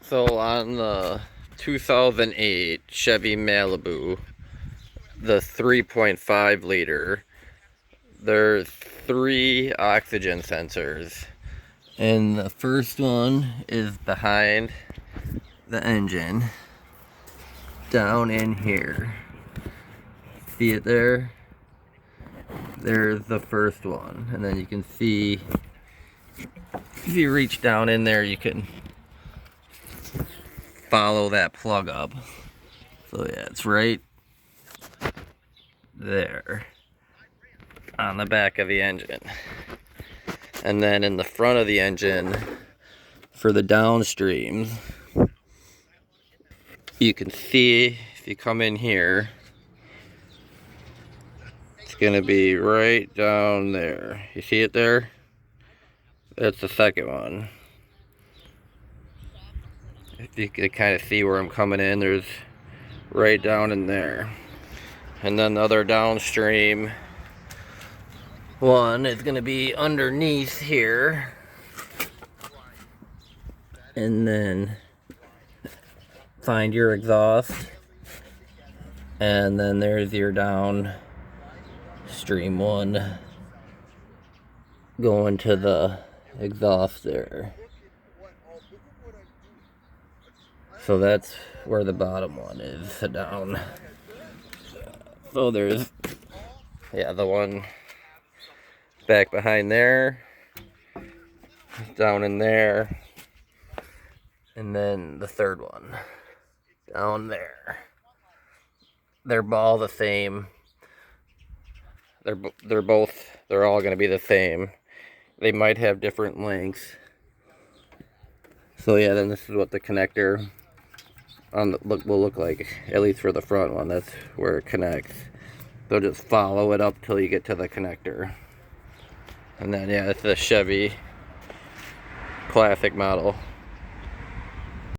So on the 2008 Chevy Malibu, the 3.5 liter, there's 3 oxygen sensors. And the first one is behind the engine, down in here. See it there? There's the first one. And then you can see, if you reach down in there, you can follow that plug up. So yeah, it's right there on the back of the engine. And then in the front of the engine, for the downstreams, you can see, if you come in here, it's gonna be right down there. You see it there? That's the second one. If you can kind of see where I'm coming in, there's right down in there. And then the other downstream one is gonna be underneath here. And then find your exhaust. And then there's your downstream one going to the exhaust there. So that's where the bottom one is, down. So there's, yeah, the one back behind there, down in there, and then the third one down there. They're all the same. They're all going to be the same. They might have different lengths. So yeah, then this is what the connector on the will look like, at least for the front one. That's where it connects. So just follow it up till you get to the connector. And then yeah, it's the Chevy classic model.